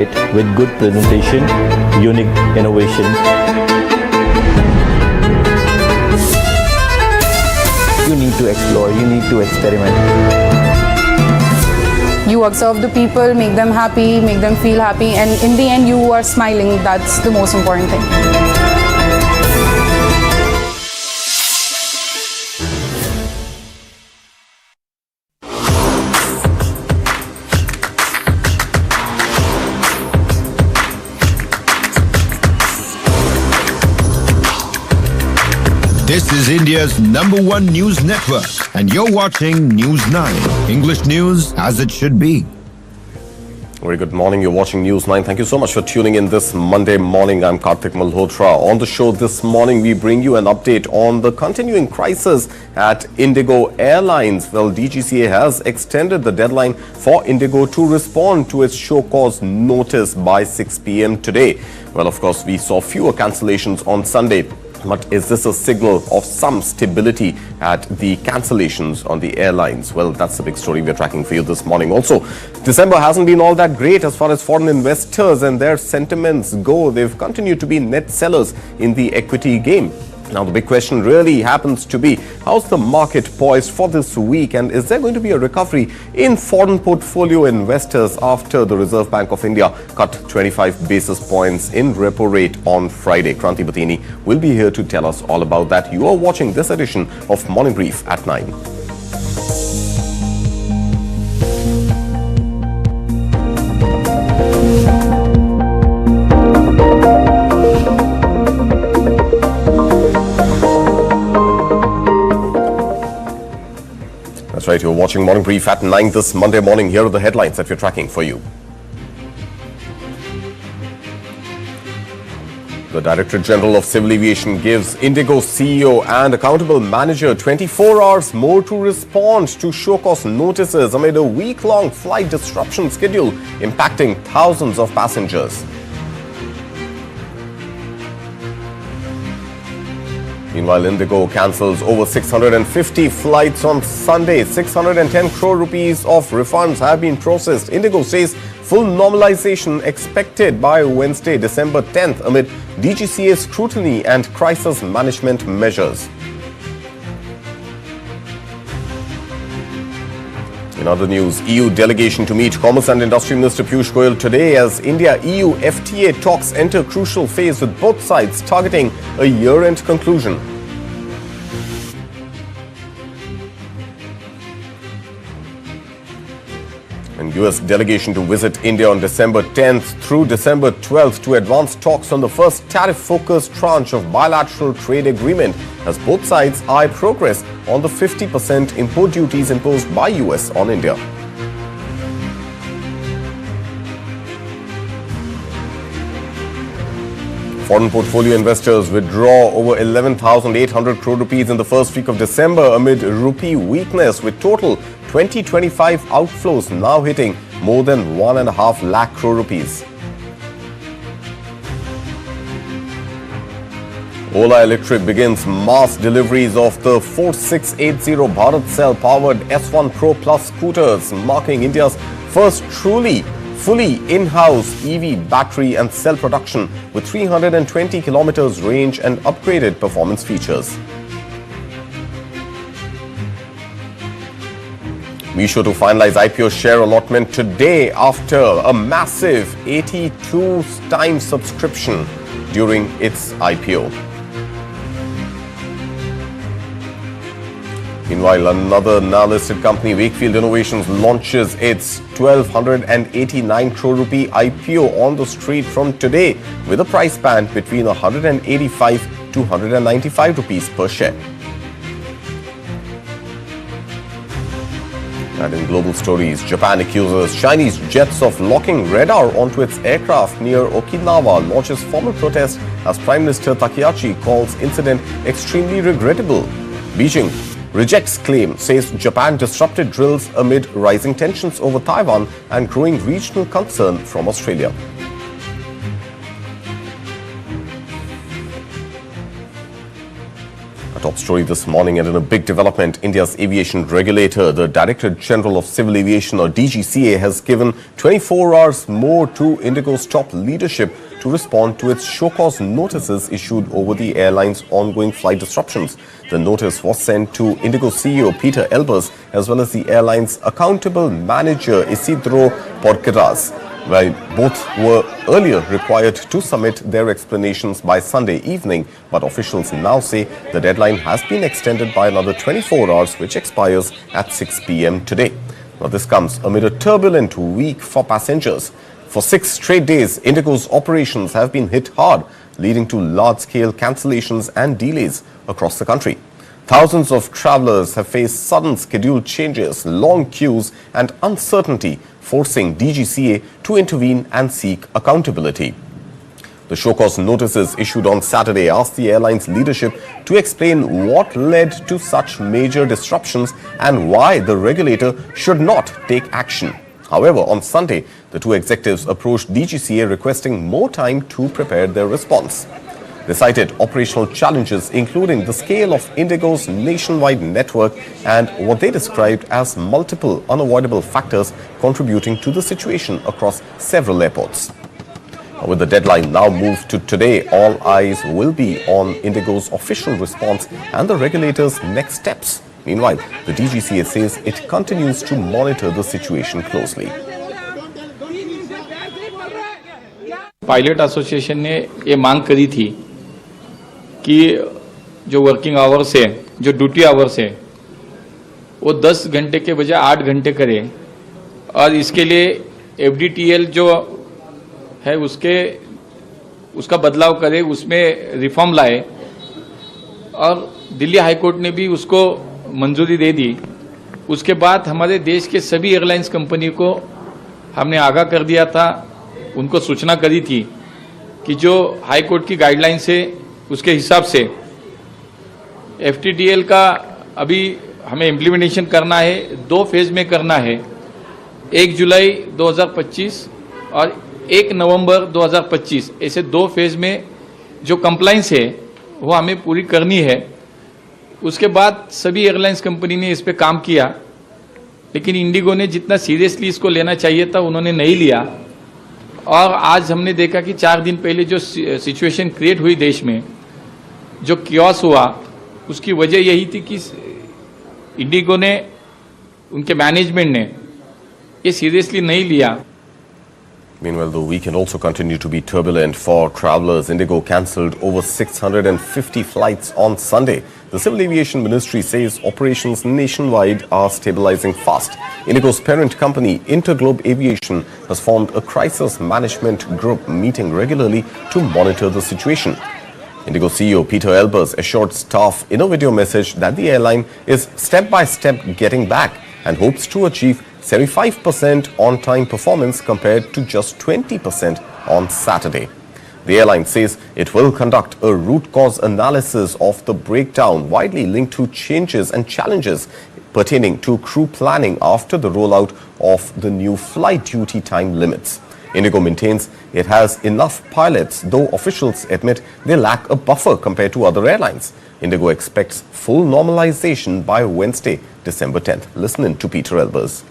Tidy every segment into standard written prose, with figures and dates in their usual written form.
with good presentation, unique innovation. You need to explore, you need to experiment. You observe the people, make them happy, make them feel happy, and in the end you are smiling. That's the most important thing. This is India's #1 news network, and you're watching News9, English news as it should be. Very good morning. You're watching News9. Thank you so much for tuning in this Monday morning. I'm Karthik Malhotra. On the show this morning, we bring you an update on the continuing crisis at IndiGo Airlines. Well, DGCA has extended the deadline for IndiGo to respond to its show cause notice by 6 p.m. today. Well, of course, we saw fewer cancellations on Sunday. But is this a signal of some stability at the cancellations on the airlines? Well, that's the big story we're tracking for you this morning. Also, December hasn't been all that great as far as foreign investors and their sentiments go. They've continued to be net sellers in the equity game. Now, the big question really happens to be, how's the market poised for this week? And is there going to be a recovery in foreign portfolio investors after the Reserve Bank of India cut 25 basis points in repo rate on Friday? Kranti Batini will be here to tell us all about that. You are watching this edition of Morning Brief at 9. That's right, you're watching Morning Brief at 9 this Monday morning. Here are the headlines that we're tracking for you. The Director General of Civil Aviation gives IndiGo CEO and accountable manager 24 hours more to respond to show cause notices amid a week-long flight disruption schedule impacting thousands of passengers. Meanwhile, IndiGo cancels over 650 flights on Sunday. 610 crore rupees of refunds have been processed. IndiGo says full normalisation expected by Wednesday, December 10th amid DGCA scrutiny and crisis management measures. In other news, EU delegation to meet Commerce and Industry Minister Piyush Goyal today as India-EU FTA talks enter crucial phase with both sides targeting a year-end conclusion. And US delegation to visit India on December 10th through December 12th to advance talks on the first tariff-focused tranche of Bilateral Trade Agreement as both sides eye progress on the 50% import duties imposed by US on India. Foreign portfolio investors withdraw over 11,800 crore rupees in the first week of December amid rupee weakness, with total 2025 outflows now hitting more than 1.5 lakh crore rupees. Ola Electric begins mass deliveries of the 4680 Bharat Cell powered S1 Pro Plus scooters, marking India's first fully in-house EV battery and cell production with 320 kilometers range and upgraded performance features. Meesho to finalize IPO share allotment today after a massive 82 times subscription during its IPO. Meanwhile, another now-listed company, Wakefield Innovations, launches its 1,289 crore rupee IPO on the street from today with a price band between 185 to 195 rupees per share. And in global stories, Japan accuses Chinese jets of locking radar onto its aircraft near Okinawa, launches formal protest as Prime Minister Takehashi calls incident extremely regrettable. Beijing rejects claim, says Japan disrupted drills amid rising tensions over Taiwan and growing regional concern from Australia. A top story this morning, and in a big development, India's aviation regulator, the Directorate General of Civil Aviation or DGCA, has given 24 hours more to IndiGo's top leadership to respond to its show-cause notices issued over the airline's ongoing flight disruptions. The notice was sent to IndiGo CEO Peter Elbers as well as the airline's accountable manager Isidro Porqueras, while both were earlier required to submit their explanations by Sunday evening, but officials now say the deadline has been extended by another 24 hours, which expires at 6 p.m. today. Now, this comes amid a turbulent week for passengers. For 6 straight days, IndiGo's operations have been hit hard, leading to large-scale cancellations and delays across the country. Thousands of travelers have faced sudden schedule changes, long queues and uncertainty, forcing DGCA to intervene and seek accountability. The show-cause notices issued on Saturday asked the airline's leadership to explain what led to such major disruptions and why the regulator should not take action. However, on Sunday, the two executives approached DGCA requesting more time to prepare their response. They cited operational challenges, including the scale of IndiGo's nationwide network and what they described as multiple unavoidable factors contributing to the situation across several airports. With the deadline now moved to today, all eyes will be on IndiGo's official response and the regulator's next steps. Meanwhile, the DGCA says it continues to monitor the situation closely. Pilot association ने ये मांग करी थी कि जो working hours है, जो duty hours है, वो 10 घंटे के बजाय 8 घंटे करे और इसके लिए एफडीटीएल जो है उसका बदलाव करे, उसमें रिफॉर्म लाए और दिल्ली हाईकोर्ट ने भी उसको मंजूरी दे दी। उसके बाद हमारे देश के सभी एयरलाइंस कंपनी को हमने आगाह कर दिया था, उनको सूचना करी थी कि जो हाई कोर्ट की गाइडलाइंस है उसके हिसाब से एफटीटीएल का अभी हमें इम्प्लीमेंटेशन करना है, 2 फेज में करना है, 1 जुलाई 2025 और 1 नवंबर 2025, ऐसे 2 फेज में जो कंप्लाइंस है वो हमें पूरी करनी है। उसके बाद सभी एयरलाइंस कंपनी ने इस पे काम किया, लेकिन इंडिगो ने जितना सीरियसली इसको लेना चाहिए था उन्होंने नहीं लिया और आज हमने देखा कि 4 दिन पहले जो सिचुएशन क्रिएट हुई देश में, जो कियोस हुआ, उसकी वजह यही थी कि इंडिगो ने, उनके मैनेजमेंट ने ये सीरियसली नहीं लिया। Meanwhile, the weekend also continued to be turbulent for travelers. IndiGo cancelled over 650 flights on Sunday. The Civil Aviation Ministry says operations nationwide are stabilizing fast. IndiGo's parent company, Interglobe Aviation, has formed a crisis management group meeting regularly to monitor the situation. IndiGo CEO Peter Elbers assured staff in a video message that the airline is step-by-step getting back and hopes to achieve 75% on-time performance compared to just 20% on Saturday. The airline says it will conduct a root cause analysis of the breakdown widely linked to changes and challenges pertaining to crew planning after the rollout of the new flight duty time limits. IndiGo maintains it has enough pilots, though officials admit they lack a buffer compared to other airlines. IndiGo expects full normalization by Wednesday, December 10th. Listen in to Peter Elbers.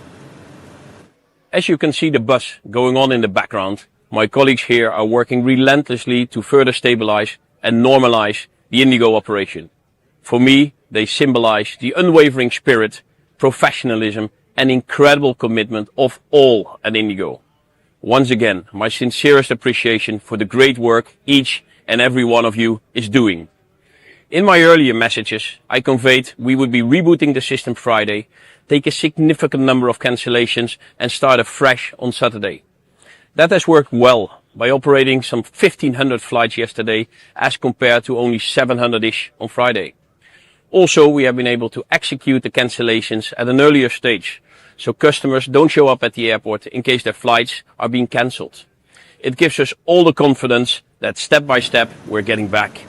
As you can see the buzz going on in the background, my colleagues here are working relentlessly to further stabilize and normalize the IndiGo operation. For me, they symbolize the unwavering spirit, professionalism and incredible commitment of all at IndiGo. Once again, my sincerest appreciation for the great work each and every one of you is doing. In my earlier messages, I conveyed we would be rebooting the system Friday, take a significant number of cancellations and start afresh on Saturday. That has worked well by operating some 1,500 flights yesterday as compared to only 700-ish on Friday. Also, we have been able to execute the cancellations at an earlier stage, so customers don't show up at the airport in case their flights are being cancelled. It gives us all the confidence that step by step we're getting back.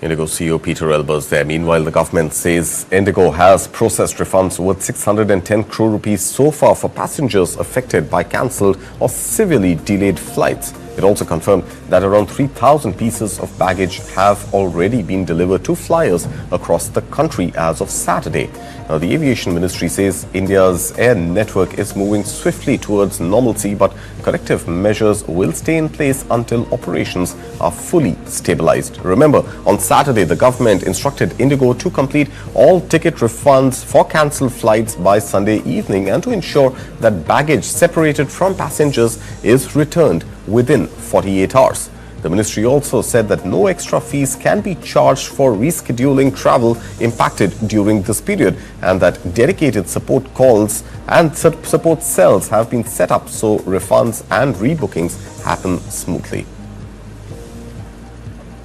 IndiGo CEO Peter Elbers there. Meanwhile, the government says IndiGo has processed refunds worth 610 crore rupees so far for passengers affected by cancelled or severely delayed flights. It also confirmed that around 3,000 pieces of baggage have already been delivered to flyers across the country as of Saturday. Now, the Aviation Ministry says India's air network is moving swiftly towards normalcy, but corrective measures will stay in place until operations are fully stabilized. Remember, on Saturday, the government instructed IndiGo to complete all ticket refunds for cancelled flights by Sunday evening and to ensure that baggage separated from passengers is returned within 48 hours. The ministry also said that no extra fees can be charged for rescheduling travel impacted during this period and that dedicated support calls and support cells have been set up so refunds and rebookings happen smoothly.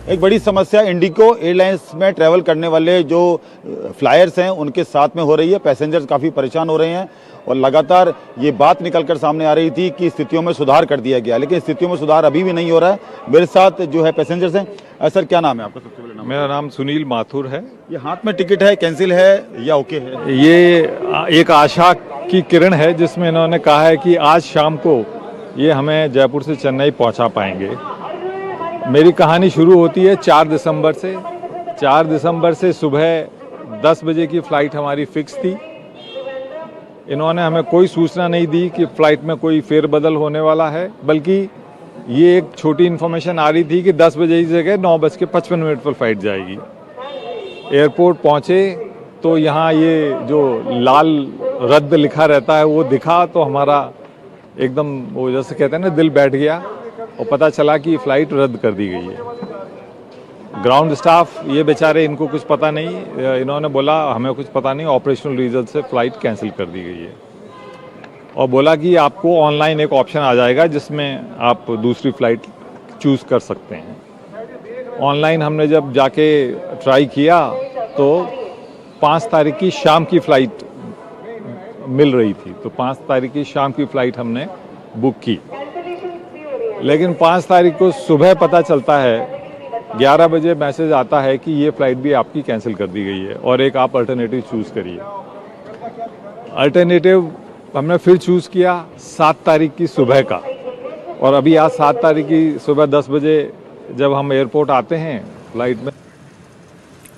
एक बड़ी समस्या Indigo airlines में travel करने वाले जो flyers हैं उनके साथ में हो रही है। पैसेंजर्स काफ़ी परेशान हो रहे हैं और लगातार ये बात निकलकर सामने आ रही थी कि स्थितियों में सुधार कर दिया गया, लेकिन स्थितियों में सुधार अभी भी नहीं हो रहा है। मेरे साथ जो है पैसेंजर्स हैं। सर, क्या नाम है आपका? सबसे पहले नाम। मेरा नाम सुनील माथुर है। ये हाथ में टिकट है, कैंसिल है या ओके है? ये एक आशा की किरण है जिसमें इन्होंने कहा है कि आज शाम को ये हमें जयपुर से चेन्नई पहुंचा पाएंगे। मेरी कहानी शुरू होती है 4 दिसंबर से। 4 दिसंबर से सुबह 10 बजे की फ़्लाइट हमारी फ़िक्स थी। इन्होंने हमें कोई सूचना नहीं दी कि फ़्लाइट में कोई फेरबदल होने वाला है, बल्कि ये एक छोटी इन्फॉर्मेशन आ रही थी कि 10 बजे की जगह 9:55 पर फ़्लाइट जाएगी। एयरपोर्ट पहुँचे तो यहाँ ये जो लाल रद्द लिखा रहता है वो दिखा तो हमारा एकदम वो जैसे कहते हैं ना दिल बैठ गया और पता चला कि फ़्लाइट रद्द कर दी गई है। ग्राउंड स्टाफ ये बेचारे, इनको कुछ पता नहीं, इन्होंने बोला हमें कुछ पता नहीं, ऑपरेशनल रीज़न से फ़्लाइट कैंसिल कर दी गई है और बोला कि आपको ऑनलाइन एक ऑप्शन आ जाएगा जिसमें आप दूसरी फ़्लाइट चूज़ कर सकते हैं। ऑनलाइन हमने जब जाके ट्राई किया तो 5 तारीख की शाम की फ़्लाइट मिल रही थी, तो 5 तारीख की शाम की फ़्लाइट हमने बुक की, लेकिन 5 तारीख को सुबह पता चलता है, 11 बजे मैसेज आता है कि ये फ़्लाइट भी आपकी कैंसिल कर दी गई है और एक आप अल्टरनेटिव चूज़ करिए। अल्टरनेटिव हमने फिर चूज़ किया 7 तारीख की सुबह का, और अभी आज 7 तारीख की सुबह 10 बजे जब हम एयरपोर्ट आते हैं फ़्लाइट में।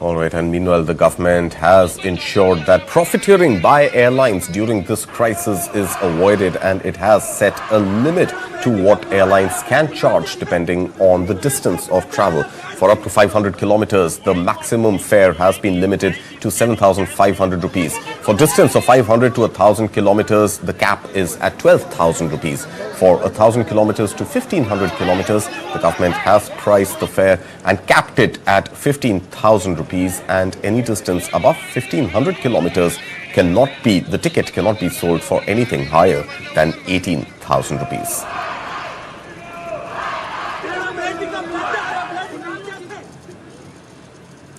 All right, and meanwhile, the government has ensured that profiteering by airlines during this crisis is avoided, and it has set a limit to what airlines can charge depending on the distance of travel. For up to 500 kilometers, the maximum fare has been limited to 7,500 rupees. For distance of 500 to 1,000 kilometers, the cap is at 12,000 rupees. For 1,000 kilometers to 1,500 kilometers, the government has priced the fare and capped it at 15,000 rupees, and any distance above 1,500 kilometers the ticket cannot be sold for anything higher than 18,000 rupees.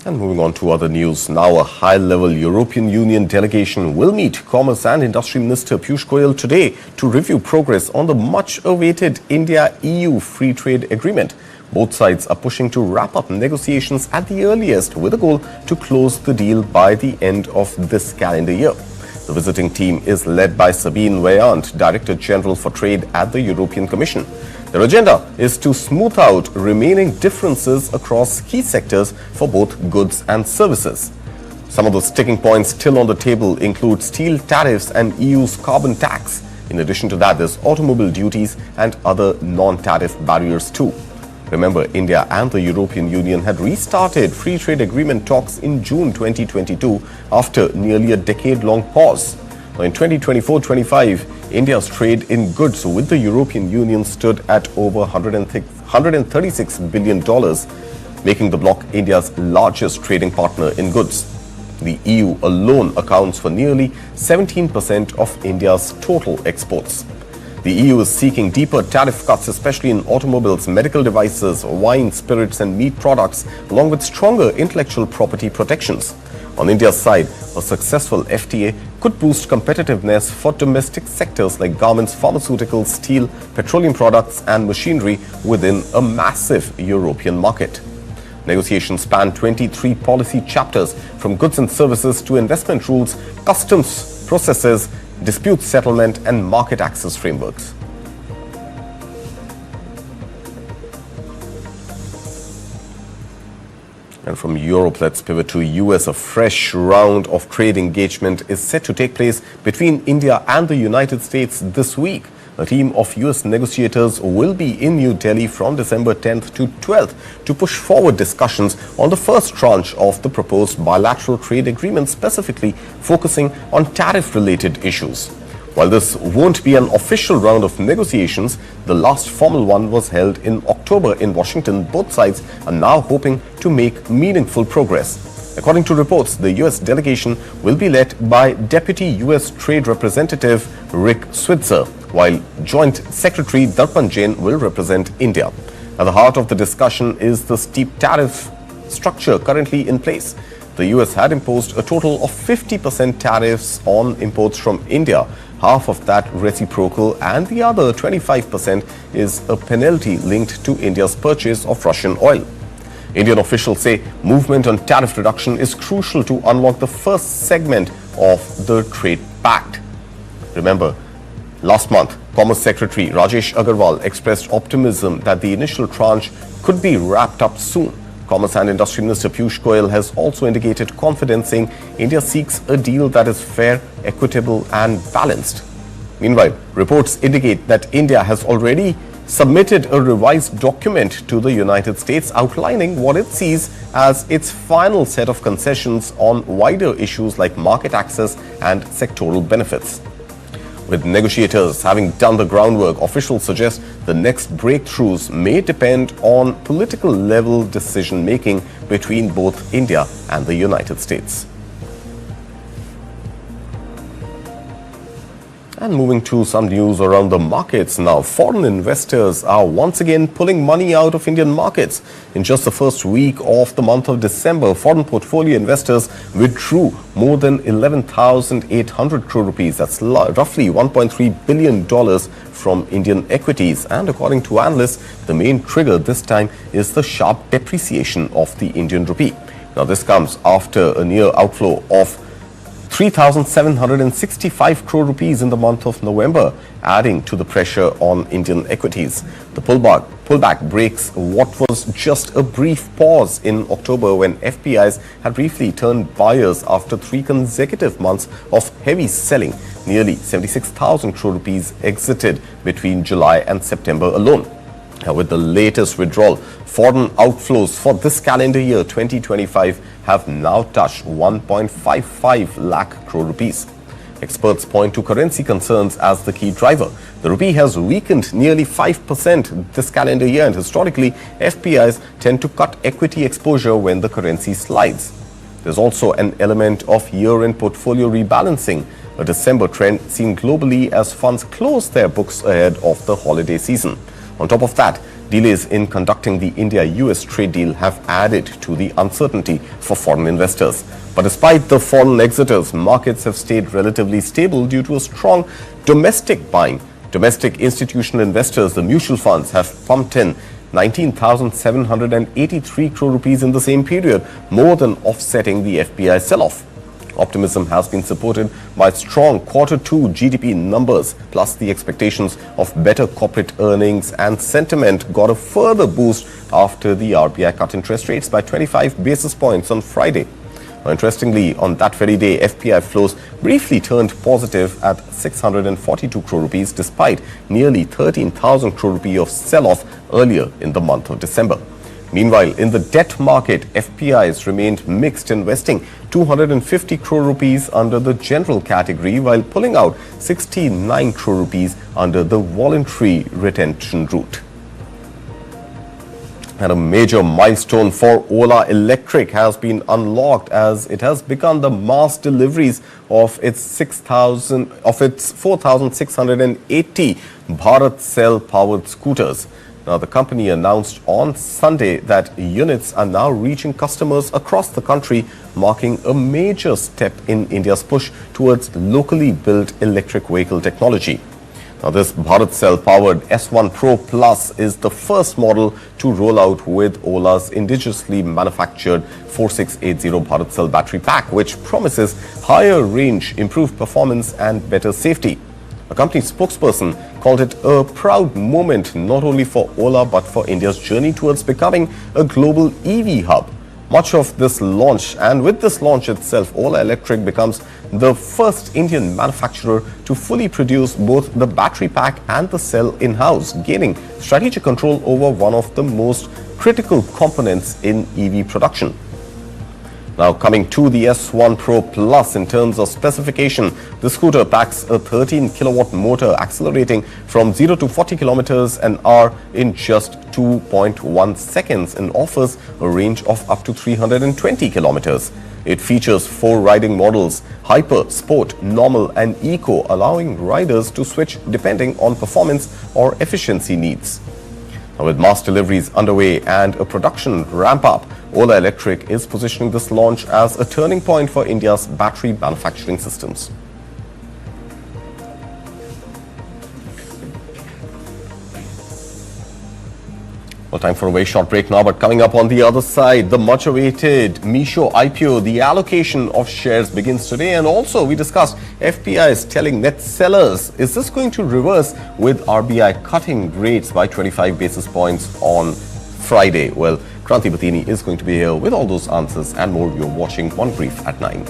And moving on to other news, now a high-level European Union delegation will meet Commerce and Industry Minister Piyush Goyal today to review progress on the much-awaited India-EU Free Trade Agreement. Both sides are pushing to wrap up negotiations at the earliest with a goal to close the deal by the end of this calendar year. The visiting team is led by Sabine Weyand, Director General for Trade at the European Commission. Their agenda is to smooth out remaining differences across key sectors for both goods and services. Some of the sticking points still on the table include steel tariffs and EU's carbon tax. In addition to that, there's automobile duties and other non-tariff barriers too. Remember, India and the European Union had restarted free trade agreement talks in June 2022 after nearly a decade-long pause. Now, in 2024-25, India's trade in goods with the European Union stood at over $136 billion, making the bloc India's largest trading partner in goods. The EU alone accounts for nearly 17% of India's total exports. The EU is seeking deeper tariff cuts, especially in automobiles, medical devices, wine, spirits and meat products, along with stronger intellectual property protections. On India's side, a successful FTA could boost competitiveness for domestic sectors like garments, pharmaceuticals, steel, petroleum products and machinery within a massive European market. Negotiations span 23 policy chapters, from goods and services to investment rules, customs processes, dispute settlement and market access frameworks. And from Europe, let's pivot to US. A fresh round of trade engagement is set to take place between India and the United States this week. A team of US negotiators will be in New Delhi from December 10th to 12th to push forward discussions on the first tranche of the proposed bilateral trade agreement, specifically focusing on tariff-related issues. While this won't be an official round of negotiations, the last formal one was held in October in Washington. Both sides are now hoping to make meaningful progress. According to reports, the US delegation will be led by Deputy US Trade Representative Rick Switzer, while Joint Secretary Darpan Jain will represent India. At the heart of the discussion is the steep tariff structure currently in place. The US had imposed a total of 50% tariffs on imports from India, half of that reciprocal, and the other 25% is a penalty linked to India's purchase of Russian oil. Indian officials say movement on tariff reduction is crucial to unlock the first segment of the trade pact. Remember, last month, Commerce Secretary Rajesh Agarwal expressed optimism that the initial tranche could be wrapped up soon. Commerce and Industry Minister Piyush Goyal has also indicated confidence, saying India seeks a deal that is fair, equitable and balanced. Meanwhile, reports indicate that India has already submitted a revised document to the United States outlining what it sees as its final set of concessions on wider issues like market access and sectoral benefits. With negotiators having done the groundwork, officials suggest the next breakthroughs may depend on political level decision making between both India and the United States. And moving to some news around the markets now. Foreign investors are once again pulling money out of Indian markets. In just the first week of the month of December, foreign portfolio investors withdrew more than 11,800 crore rupees. That's roughly $1.3 billion from Indian equities. And according to analysts, the main trigger this time is the sharp depreciation of the Indian rupee. Now, this comes after a near outflow of 3,765 crore rupees in the month of November, adding to the pressure on Indian equities. The pullback breaks what was just a brief pause in October when FPIs had briefly turned buyers after 3 consecutive months of heavy selling. Nearly 76,000 crore rupees exited between July and September alone. With the latest withdrawal, foreign outflows for this calendar year 2025 have now touched 1.55 lakh crore rupees. Experts point to currency concerns as the key driver. The rupee has weakened nearly 5% this calendar year, and historically, FPIs tend to cut equity exposure when the currency slides. There's also an element of year-end portfolio rebalancing, a December trend seen globally as funds close their books ahead of the holiday season. On top of that, delays in conducting the India-US trade deal have added to the uncertainty for foreign investors. But despite the foreign exiters, markets have stayed relatively stable due to a strong domestic buying. Domestic institutional investors, the mutual funds, have pumped in 19,783 crore rupees in the same period, more than offsetting the FPI sell-off. Optimism has been supported by strong Q2 GDP numbers, plus the expectations of better corporate earnings, and sentiment got a further boost after the RBI cut interest rates by 25 basis points on Friday. Interestingly, on that very day, FPI flows briefly turned positive at 642 crore rupees despite nearly 13,000 crore rupee of sell-off earlier in the month of December. Meanwhile, in the debt market, FPIs remained mixed, investing 250 crore rupees under the general category while pulling out 69 crore rupees under the voluntary retention route. And a major milestone for Ola Electric has been unlocked as it has begun the mass deliveries of its 4,680 Bharat Cell powered scooters. Now, the company announced on Sunday that units are now reaching customers across the country, marking a major step in India's push towards locally built electric vehicle technology. Now, this Bharat Cell powered S1 Pro Plus is the first model to roll out with Ola's indigenously manufactured 4680 Bharat Cell battery pack, which promises higher range, improved performance and better safety. A company spokesperson called it a proud moment not only for Ola but for India's journey towards becoming a global EV hub. much of this launch, and with this launch itself, Ola Electric becomes the first Indian manufacturer to fully produce both the battery pack and the cell in-house, gaining strategic control over one of the most critical components in EV production. Now coming to the S1 Pro Plus, in terms of specification, the scooter packs a 13 kilowatt motor accelerating from 0 to 40 kilometers an hour in just 2.1 seconds and offers a range of up to 320 kilometers. It features 4 riding models: Hyper, Sport, Normal and Eco, allowing riders to switch depending on performance or efficiency needs. Now, with mass deliveries underway and a production ramp-up, Ola Electric is positioning this launch as a turning point for India's battery manufacturing systems. Well, time for a very short break now, but coming up on the other side, the much-awaited Meesho IPO, the allocation of shares begins today, and also we discussed FPIs telling net sellers, is this going to reverse with RBI cutting rates by 25 basis points on Friday? Well, Kranti Batini is going to be here with all those answers and more. You're watching One Brief at 9.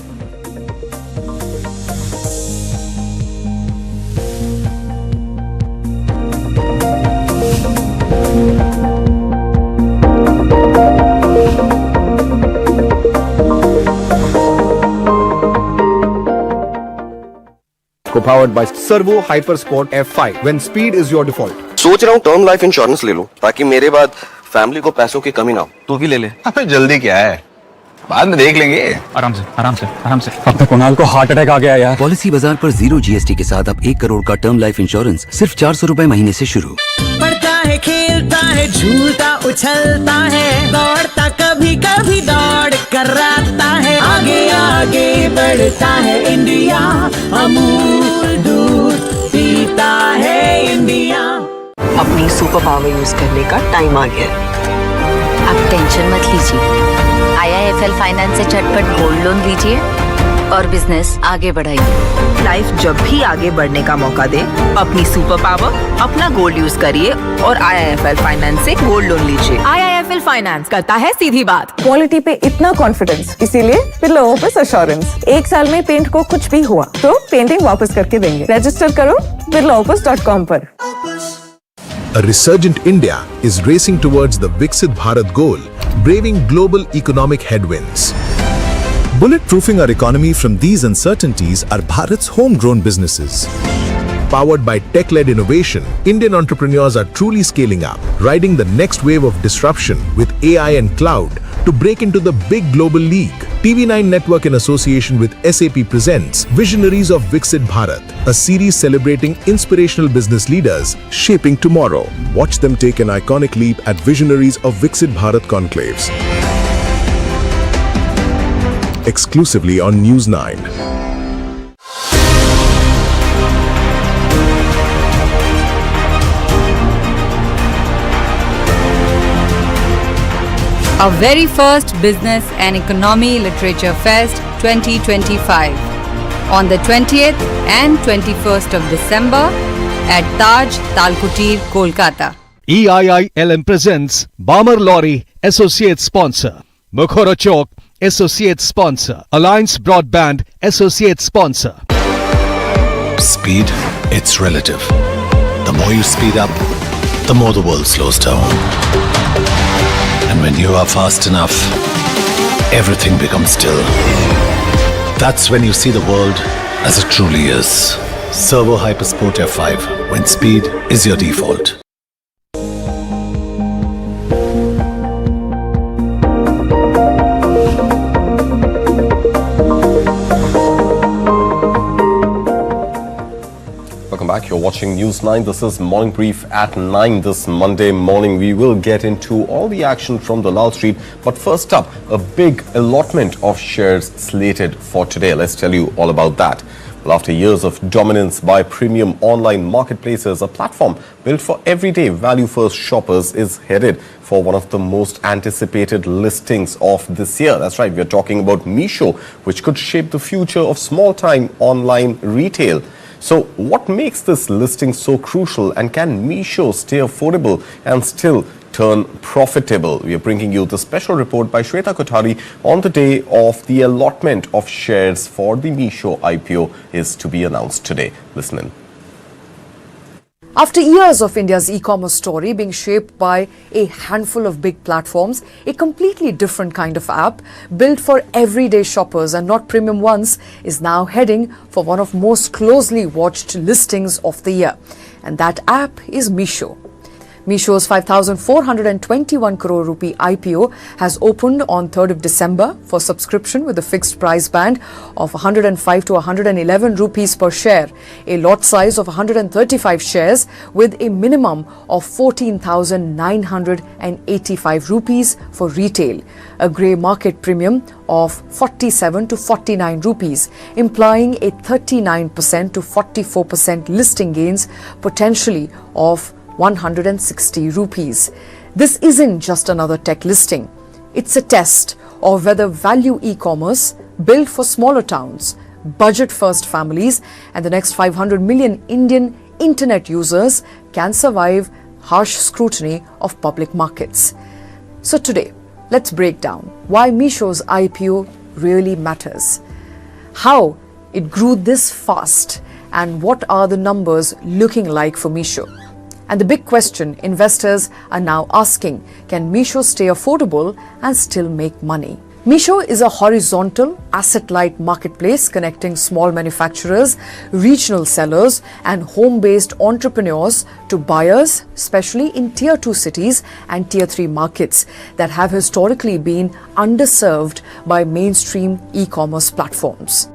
Co-powered by Servo Hypersport F5 when speed is your default. सोच रहा हूँ term life insurance ले लूं ताकि मेरे बाद family को पैसों की कमी ना हो। तू भी ले ले। अबे जल्दी क्या है, बाद में देख लेंगे। आराम से आराम से आराम से। अपने कुणाल को हार्ट अटैक आ गया यार। पॉलिसी बाजार पर 0 GST के साथ अब 1 करोड़ का टर्म लाइफ इंश्योरेंस सिर्फ 400 रुपए महीने से शुरू। पढ़ता है, खेलता है, झूलता उछलता है, दौड़ता कभी कभी दौड़ कराता है, आगे आगे बढ़ता है इंडिया, अमूल दूध पीता है इंडिया। अपनी सुपर पावर यूज करने का टाइम आ गया है। आप टेंशन मत लीजिए, IIFL फाइनेंस से झटपट गोल्ड लोन लीजिए और बिजनेस आगे बढ़ाइए। लाइफ जब भी आगे बढ़ने का मौका दे, अपनी सुपर पावर, अपना गोल्ड यूज करिए और IIFL फाइनेंस से गोल्ड लोन लीजिए। IIFL फाइनेंस करता है सीधी बात। क्वालिटी पे इतना कॉन्फिडेंस, इसीलिए बिरला ऑफिस एश्योरेंस। 1 साल में पेंट को कुछ भी हुआ तो पेंटिंग वापस करके देंगे। रजिस्टर करो birlaoffice.com पर। A resurgent India is racing towards the Viksit Bharat goal, braving global economic headwinds. Bulletproofing our economy from these uncertainties are Bharat's homegrown businesses. Powered by tech-led innovation, Indian entrepreneurs are truly scaling up, riding the next wave of disruption with AI and cloud to break into the big global league. TV9 Network in association with SAP presents Visionaries of Viksit Bharat, a series celebrating inspirational business leaders shaping tomorrow. Watch them take an iconic leap at Visionaries of Viksit Bharat conclaves. Exclusively on News9. Our very first Business and Economy Literature Fest 2025 on the 20th and 21st of December at Taj Talkutir, Kolkata. EIILM presents Bomber Lorry, Associate Sponsor. Mukhara Chowk, Associate Sponsor. Alliance Broadband, Associate Sponsor. Speed, it's relative. The more you speed up, the more the world slows down. And when you are fast enough, everything becomes still. That's when you see the world as it truly is. Servo Hypersport F5, when speed is your default. Welcome back. You're watching News9. This is Morning Brief at 9 this Monday morning. We will get into all the action from the Lal Street. But first up, a big allotment of shares slated for today. Let's tell you all about that. Well, after years of dominance by premium online marketplaces, a platform built for everyday value-first shoppers is headed for one of the most anticipated listings of this year. That's right, we're talking about Meesho, which could shape the future of small-time online retail. So what makes this listing so crucial, and can Meesho stay affordable and still turn profitable. We are bringing you the special report by Shweta Kothari on the day of the allotment of shares for the Meesho IPO is to be announced today. Listen in. After years of India's e-commerce story being shaped by a handful of big platforms, a completely different kind of app built for everyday shoppers and not premium ones is now heading for one of most closely watched listings of the year. And that app is Meesho. Meesho's 5,421 crore rupee IPO has opened on 3rd of December for subscription with a fixed price band of 105 to 111 rupees per share, a lot size of 135 shares with a minimum of 14,985 rupees for retail, a grey market premium of 47 to 49 rupees, implying a 39% to 44% listing gains, potentially of 160 rupees. This isn't just another tech listing. It's a test of whether value e-commerce built for smaller towns, budget-first families and the next 500 million Indian internet users can survive harsh scrutiny of public markets. So today, let's break down why Meesho's IPO really matters, how it grew this fast and what are the numbers looking like for Meesho. And the big question investors are now asking, can Meesho stay affordable and still make money? Meesho is a horizontal, asset-light marketplace connecting small manufacturers, regional sellers and home-based entrepreneurs to buyers, especially in Tier 2 cities and Tier 3 markets that have historically been underserved by mainstream e-commerce platforms.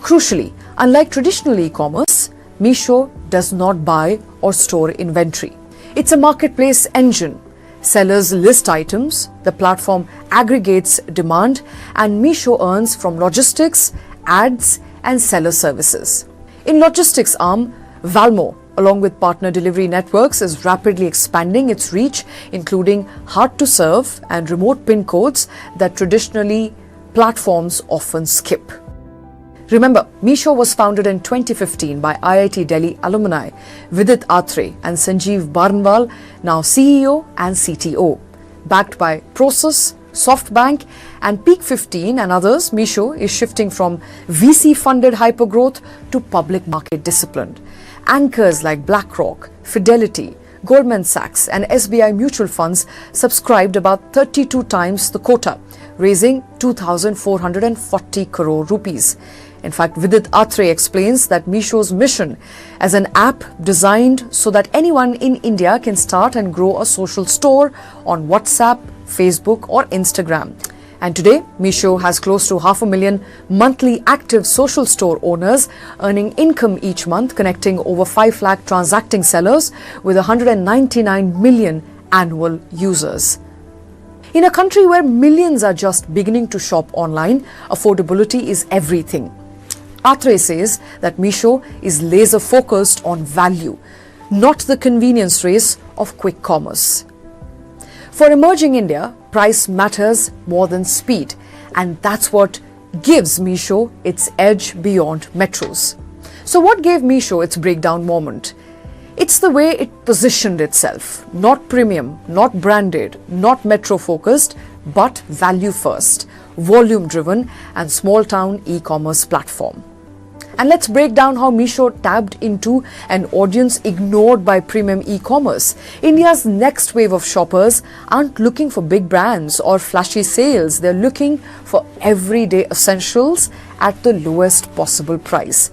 Crucially, unlike traditional e-commerce, Meesho does not buy or store inventory. It's a marketplace engine. Sellers list items, the platform aggregates demand, and Meesho earns from logistics, ads, and seller services. In logistics arm, Valmo, along with partner delivery networks, is rapidly expanding its reach, including hard-to-serve and remote PIN codes that traditionally platforms often skip. Remember, Meesho was founded in 2015 by IIT Delhi alumni Vidit Atre and Sanjeev Barnwal, now CEO and CTO. Backed by Prosus, SoftBank and Peak 15 and others, Meesho is shifting from VC-funded hypergrowth to public market discipline. Anchors like BlackRock, Fidelity, Goldman Sachs and SBI mutual funds subscribed about 32 times the quota, raising 2,440 crore rupees. In fact, Vidit Atre explains that Meesho's mission as an app designed so that anyone in India can start and grow a social store on WhatsApp, Facebook or Instagram. And today, Meesho has close to 500,000 monthly active social store owners earning income each month, connecting over 5 lakh transacting sellers with 199 million annual users. In a country where millions are just beginning to shop online, affordability is everything. Atre says that Meesho is laser focused on value, not the convenience race of quick commerce. For emerging India, price matters more than speed, and that's what gives Meesho its edge beyond metros. So what gave Meesho its breakdown moment? It's the way it positioned itself, not premium, not branded, not metro focused, but value first, volume driven and small town e-commerce platform. And let's break down how Meesho tapped into an audience ignored by premium e-commerce. India's next wave of shoppers aren't looking for big brands or flashy sales. They're looking for everyday essentials at the lowest possible price.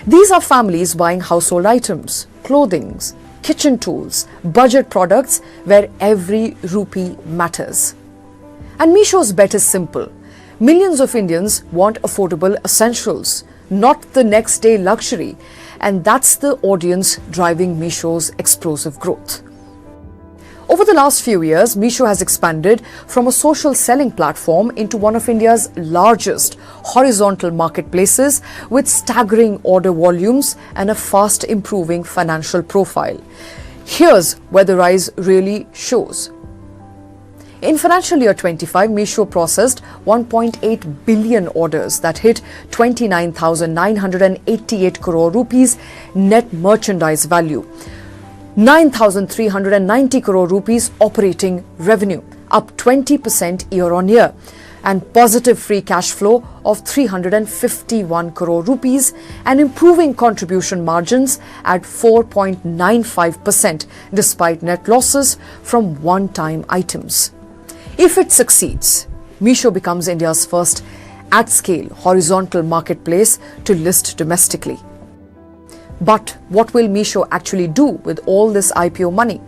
These are families buying household items, clothing, kitchen tools, budget products where every rupee matters. And Meesho's bet is simple. Millions of Indians want affordable essentials, not the next day luxury, and that's the audience driving Meesho's explosive growth. Over the last few years, Meesho has expanded from a social selling platform into one of India's largest horizontal marketplaces with staggering order volumes and a fast improving financial profile. Here's where the rise really shows. In financial year 25, Meesho processed 1.8 billion orders that hit 29,988 crore rupees net merchandise value. 9,390 crore rupees operating revenue, up 20% year-on-year, and positive free cash flow of 351 crore rupees and improving contribution margins at 4.95% despite net losses from one-time items. If it succeeds, Meesho becomes India's first at-scale horizontal marketplace to list domestically. But what will Meesho actually do with all this IPO money?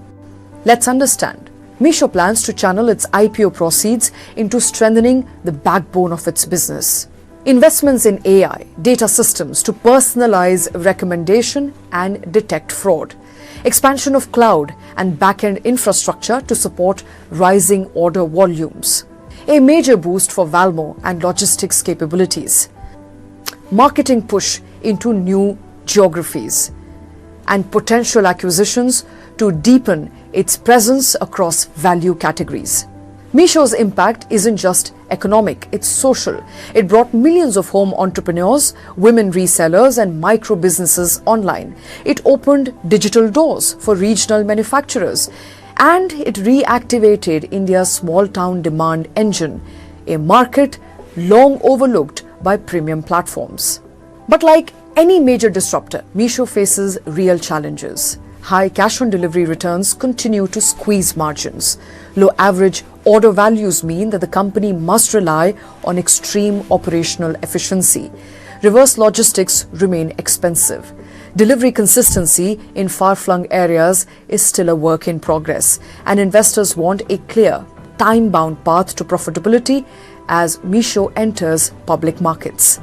Let's understand. Meesho plans to channel its IPO proceeds into strengthening the backbone of its business. Investments in AI, data systems to personalize recommendation and detect fraud. Expansion of cloud and back-end infrastructure to support rising order volumes. A major boost for Valmo and logistics capabilities. Marketing push into new geographies. And potential acquisitions to deepen its presence across value categories. Meesho's impact isn't just economic, it's social. It brought millions of home entrepreneurs, women resellers and micro businesses online. It opened digital doors for regional manufacturers. And it reactivated India's small town demand engine, a market long overlooked by premium platforms. But like any major disruptor, Meesho faces real challenges. High cash-on-delivery returns continue to squeeze margins. Low average order values mean that the company must rely on extreme operational efficiency. Reverse logistics remain expensive. Delivery consistency in far-flung areas is still a work in progress, and investors want a clear, time-bound path to profitability as Meesho enters public markets.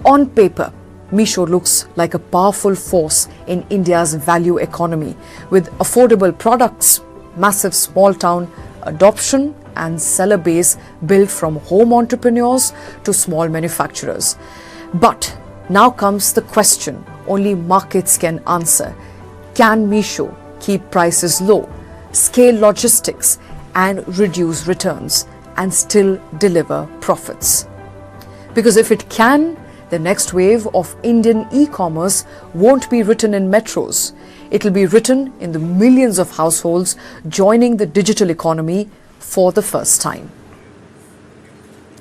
On paper, Meesho looks like a powerful force in India's value economy with affordable products, massive small town adoption and seller base built from home entrepreneurs to small manufacturers. But now comes the question only markets can answer. Can Meesho keep prices low, scale logistics and reduce returns and still deliver profits? Because if it can, the next wave of Indian e-commerce won't be written in metros. It'll be written in the millions of households joining the digital economy for the first time.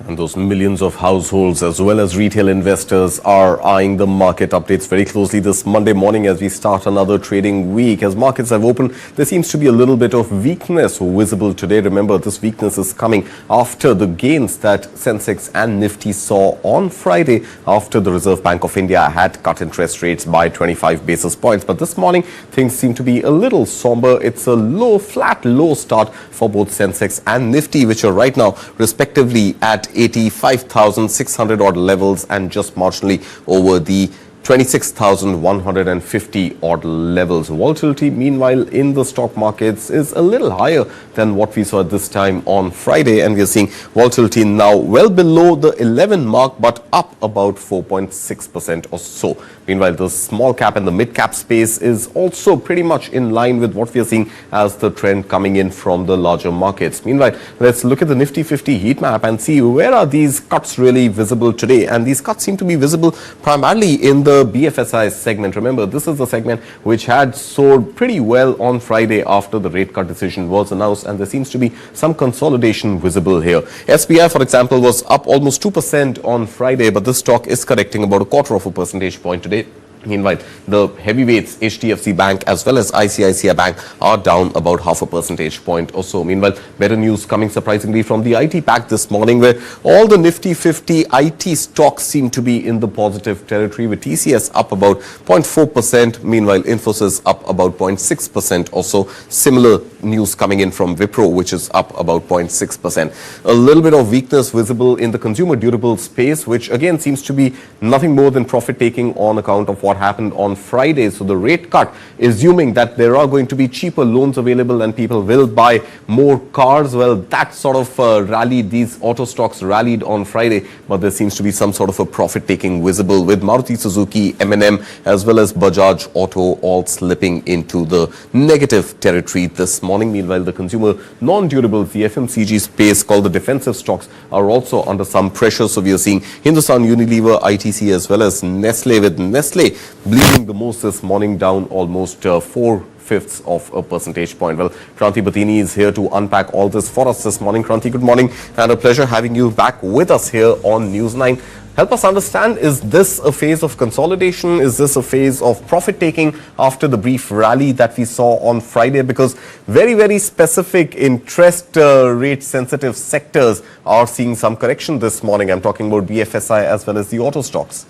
And those millions of households as well as retail investors are eyeing the market updates very closely this Monday morning as we start another trading week. As markets have opened, there seems to be a little bit of weakness visible today. Remember, this weakness is coming after the gains that Sensex and Nifty saw on Friday after the Reserve Bank of India had cut interest rates by 25 basis points. But this morning, things seem to be a little somber. It's a flat low start for both Sensex and Nifty, which are right now respectively at 85,600 odd levels and just marginally over the 26,150 odd levels. Volatility, meanwhile, in the stock markets is a little higher than what we saw at this time on Friday, and we are seeing volatility now well below the 11 mark but up about 4.6% or so. Meanwhile, the small cap and the mid cap space is also pretty much in line with what we are seeing as the trend coming in from the larger markets. Meanwhile, let's look at the Nifty 50 heat map and see where are these cuts really visible today. And these cuts seem to be visible primarily in the BFSI segment. Remember, this is the segment which had soared pretty well on Friday after the rate cut decision was announced, and there seems to be some consolidation visible here. SBI, for example, was up almost 2% on Friday, but this stock is correcting about 0.25 percentage point today. Meanwhile, the heavyweights HDFC Bank as well as ICICI Bank are down about 0.5 percentage point or so. Meanwhile, better news coming surprisingly from the IT pack this morning, where all the Nifty 50 IT stocks seem to be in the positive territory, with TCS up about 0.4%. Meanwhile, Infosys up about 0.6% or so. Similar news coming in from Wipro, which is up about 0.6%. A little bit of weakness visible in the consumer durable space, which again seems to be nothing more than profit taking on account of what happened on Friday. So the rate cut, assuming that there are going to be cheaper loans available and people will buy more cars, well, that sort of rallied, these auto stocks rallied on Friday, but there seems to be some sort of a profit taking visible, with Maruti Suzuki, M&M as well as Bajaj Auto all slipping into the negative territory this morning. Meanwhile, the consumer non-durables, the FMCG space called the defensive stocks, are also under some pressure. So we are seeing Hindustan Unilever, ITC as well as Nestle, with Nestle bleeding the most this morning, down almost 4 0.3 of a percentage point. Well, Kranti Batini is here to unpack all this for us this morning. Kranti, good morning, and a pleasure having you back with us here on News9. Help us understand, is this a phase of consolidation? Is this a phase of profit-taking after the brief rally that we saw on Friday? Because very, very specific interest rate-sensitive sectors are seeing some correction this morning. I'm talking about BFSI as well as the auto stocks.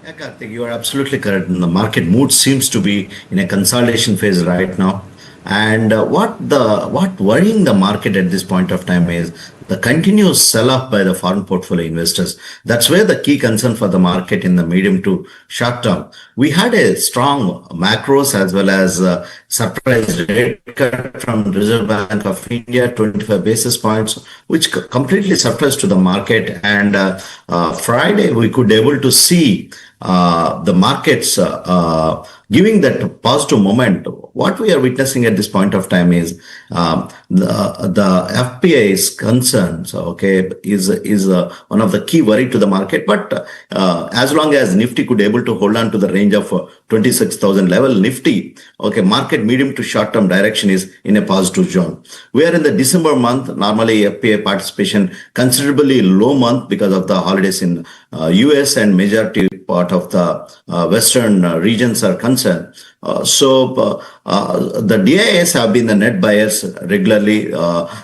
Yeah, Karthik, you are absolutely correct. The market mood seems to be in a consolidation phase right now. And what worrying the market at this point of time is the continuous sell-off by the foreign portfolio investors. That's where the key concern for the market in the medium to short term. We had a strong macros as well as surprise rate cut from Reserve Bank of India, 25 basis points, which completely surprised to the market. And Friday, we could able to see the markets giving that positive moment. What we are witnessing at this point of time is the FPIs concerns, okay, is one of the key worry to the market. But as long as Nifty could able to hold on to the range of 26,000 level, Nifty, okay, market medium to short term direction is in a positive zone. We are in the December month. Normally FPI participation considerably low month because of the holidays in US and majority part of the Western regions are concerned. The DIS have been the net buyers regularly.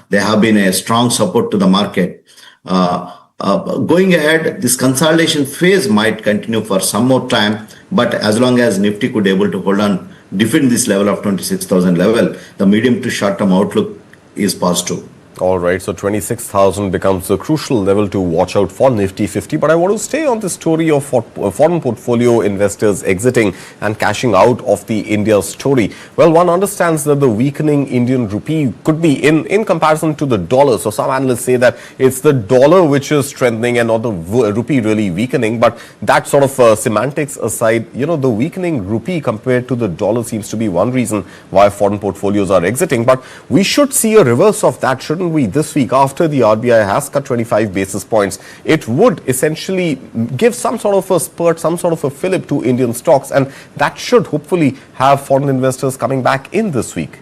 They have been a strong support to the market. Going ahead, this consolidation phase might continue for some more time, but as long as Nifty could able to hold on, defend this level of 26,000 level, the medium to short term outlook is positive. All right, so 26,000 becomes a crucial level to watch out for Nifty 50. But I want to stay on the story of foreign portfolio investors exiting and cashing out of the India story. Well, one understands that the weakening Indian rupee could be in comparison to the dollar. So some analysts say that it's the dollar which is strengthening and not the rupee really weakening. But that sort of semantics aside, you know, the weakening rupee compared to the dollar seems to be one reason why foreign portfolios are exiting. But we should see a reverse of that, shouldn't we, this week after the RBI has cut 25 basis points? It would essentially give some sort of a spurt, some sort of a fillip to Indian stocks, and that should hopefully have foreign investors coming back in this week.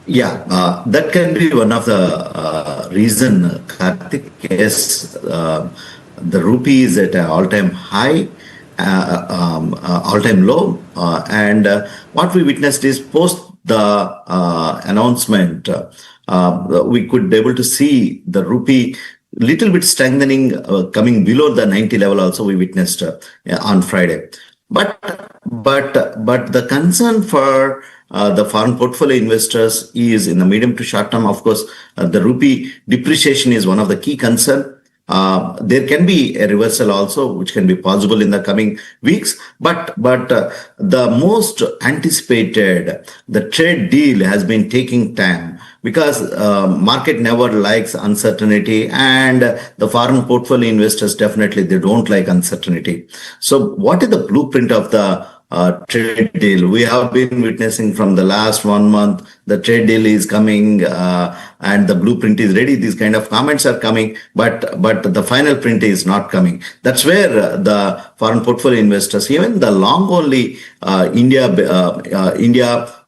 Yeah, that can be one of the reason, Karthik. Yes, the rupee is at an all-time high, all-time low, and what we witnessed is post the announcement, we could be able to see the rupee little bit strengthening, coming below the 90 level. Also, we witnessed on Friday. But the concern for the foreign portfolio investors is in the medium to short term. Of course, the rupee depreciation is one of the key concern. There can be a reversal also, which can be possible in the coming weeks. But the most anticipated, the trade deal has been taking time because market never likes uncertainty, and the foreign portfolio investors definitely they don't like uncertainty. So, what is the blueprint of the trade deal? We have been witnessing from the last 1 month, the trade deal is coming and the blueprint is ready. These kind of comments are coming, but the final print is not coming. That's where the foreign portfolio investors, even the long only India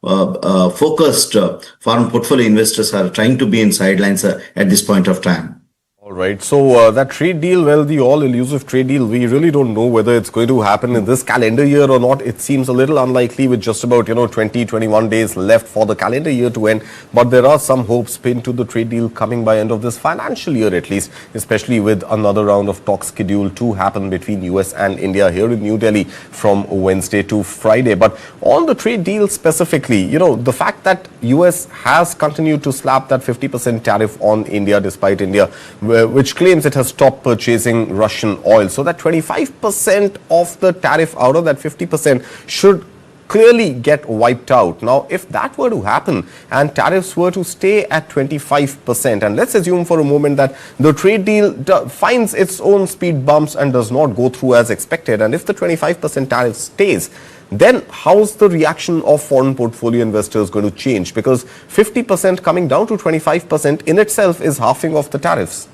focused foreign portfolio investors are trying to be in sidelines at this point of time. All right. So that trade deal, well, the all-elusive trade deal, we really don't know whether it's going to happen in this calendar year or not. It seems a little unlikely with just about, 20, 21 days left for the calendar year to end. But there are some hopes pinned to the trade deal coming by end of this financial year at least, especially with another round of talks scheduled to happen between US and India here in New Delhi from Wednesday to Friday. But on the trade deal specifically, the fact that US has continued to slap that 50% tariff on India despite India, which claims it has stopped purchasing Russian oil. So that 25% of the tariff out of that 50% should clearly get wiped out. Now, if that were to happen and tariffs were to stay at 25%, and let's assume for a moment that the trade deal finds its own speed bumps and does not go through as expected, and if the 25% tariff stays, then how's the reaction of foreign portfolio investors going to change? Because 50% coming down to 25% in itself is halving of the tariffs.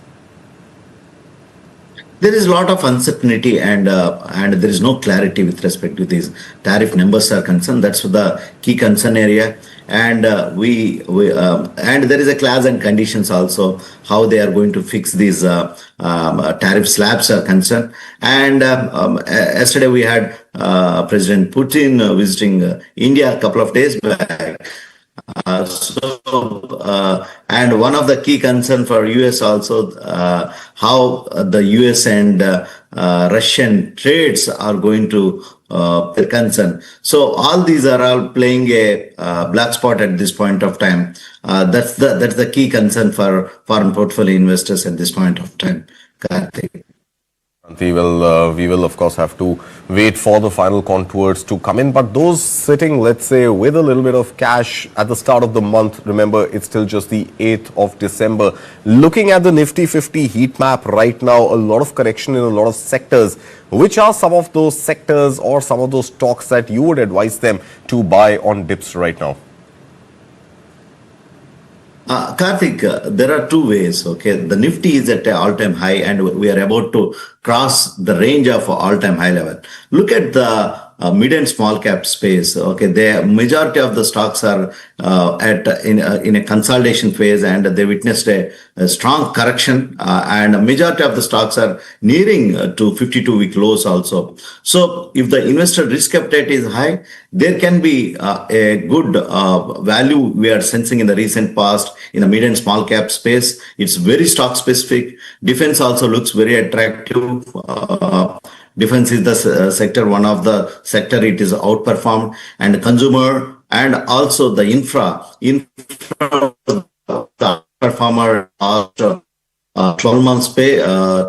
There is a lot of uncertainty and there is no clarity with respect to these tariff numbers are concerned. That's the key concern area. And and there is a clause and conditions also how they are going to fix these tariff slabs are concerned. And yesterday we had President Putin visiting India a couple of days back. And one of the key concern for US also how the US and Russian trades are going to their concern. So all these are all playing a black spot at this point of time. That's the key concern for foreign portfolio investors at this point of time. Karthik. We will of course have to wait for the final contours to come in, but those sitting, let's say, with a little bit of cash at the start of the month, remember it's still just the 8th of December. Looking at the Nifty 50 heat map right now, a lot of correction in a lot of sectors. Which are some of those sectors or some of those stocks that you would advise them to buy on dips right now? Karthik, there are two ways. Okay, the Nifty is at an all-time high, and we are about to cross the range of all-time high level. Look at the mid and small cap space. Okay, the majority of the stocks are in a consolidation phase, and they witnessed a strong correction. And a majority of the stocks are nearing to 52-week lows also. So, if the investor risk appetite is high, there can be a good value we are sensing in the recent past in the mid and small cap space. It's very stock specific. Defense also looks very attractive. Defense is the sector, one of the sector it is outperformed, and consumer and also the infra the performer 12 months pay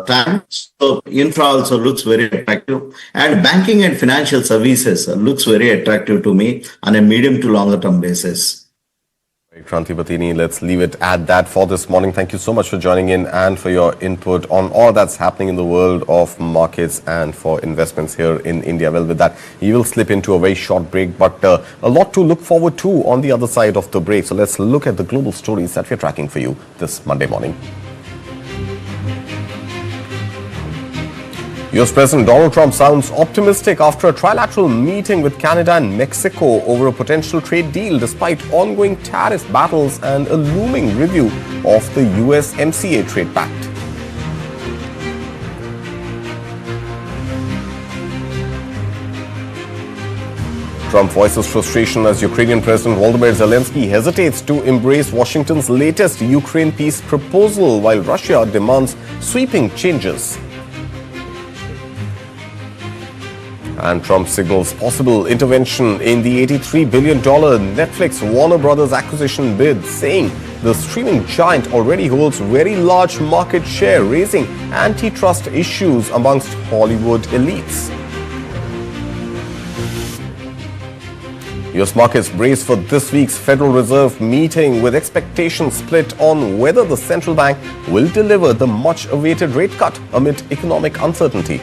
time. So infra also looks very attractive, and banking and financial services looks very attractive to me on a medium to longer term basis. Kranti Batini, let's leave it at that for this morning. Thank you so much for joining in and for your input on all that's happening in the world of markets and for investments here in India. Well, with that, you will slip into a very short break, but a lot to look forward to on the other side of the break. So let's look at the global stories that we're tracking for you this Monday morning. US President Donald Trump sounds optimistic after a trilateral meeting with Canada and Mexico over a potential trade deal despite ongoing tariff battles and a looming review of the USMCA trade pact. Trump voices frustration as Ukrainian President Volodymyr Zelensky hesitates to embrace Washington's latest Ukraine peace proposal while Russia demands sweeping changes. And Trump signals possible intervention in the $83 billion Netflix Warner Brothers acquisition bid, saying the streaming giant already holds very large market share, raising antitrust issues amongst Hollywood elites. US markets brace for this week's Federal Reserve meeting with expectations split on whether the central bank will deliver the much-awaited rate cut amid economic uncertainty.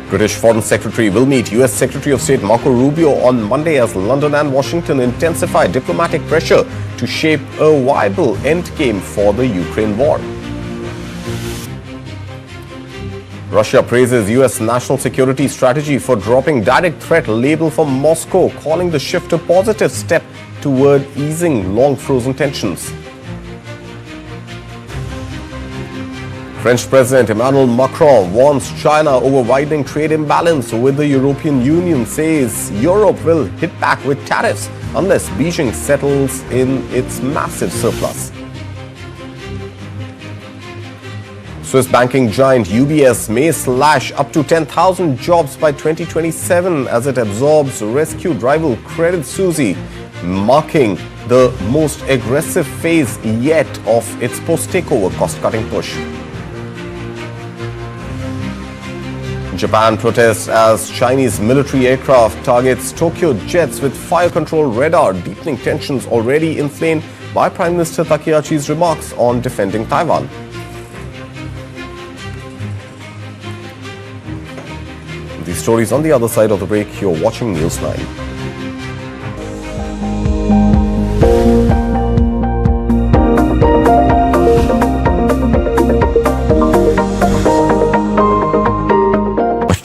British Foreign Secretary will meet US Secretary of State Marco Rubio on Monday as London and Washington intensify diplomatic pressure to shape a viable endgame for the Ukraine war. Russia praises US national security strategy for dropping direct threat label from Moscow, calling the shift a positive step toward easing long-frozen tensions. French President Emmanuel Macron warns China over widening trade imbalance with the European Union, says Europe will hit back with tariffs unless Beijing settles in its massive surplus. Swiss banking giant UBS may slash up to 10,000 jobs by 2027 as it absorbs rescued rival Credit Suisse, marking the most aggressive phase yet of its post-takeover cost-cutting push. Japan protests as Chinese military aircraft targets Tokyo jets with fire control radar, deepening tensions already inflamed by Prime Minister Takehachi's remarks on defending Taiwan. These stories on the other side of the break. You're watching News9.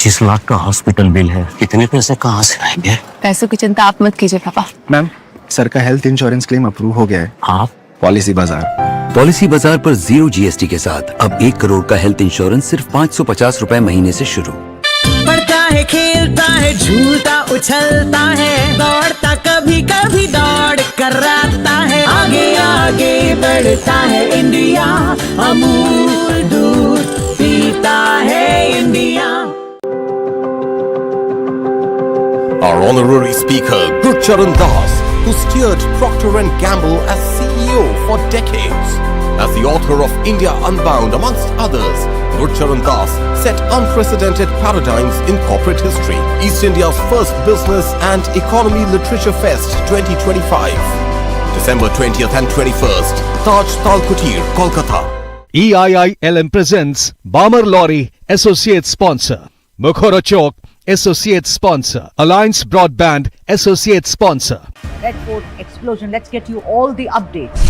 25 lakh का hospital bill है, इतने पैसे कहाँ से आएंगे? पैसों की चिंता आप मत कीजिए पापा। मैम, सर का हेल्थ इंश्योरेंस क्लेम अप्रूव हो गया है। आप पॉलिसी बाजार। पॉलिसी बाजार पर 0 GST के साथ अब 1 करोड़ का हेल्थ इंश्योरेंस सिर्फ 550 रुपए महीने से शुरू। पढ़ता है, खेलता है, झूलता उछलता है, दौड़ता कभी कभी दौड़ कराता है, आगे आगे बढ़ता है इंडिया, अमूल दूध पीता है India. Our honorary speaker, Gurcharan Das, who steered Procter & Gamble as CEO for decades. As the author of India Unbound, amongst others, Gurcharan Das set unprecedented paradigms in corporate history. East India's first business and economy literature fest 2025. December 20th and 21st, Taj Talkutir, Kolkata. EIILM presents Bomber Lorry, Associate Sponsor. Mukhara Chowk, Associate Sponsor. Alliance Broadband, Associate Sponsor. Red Fort explosion. Let's get you all the updates.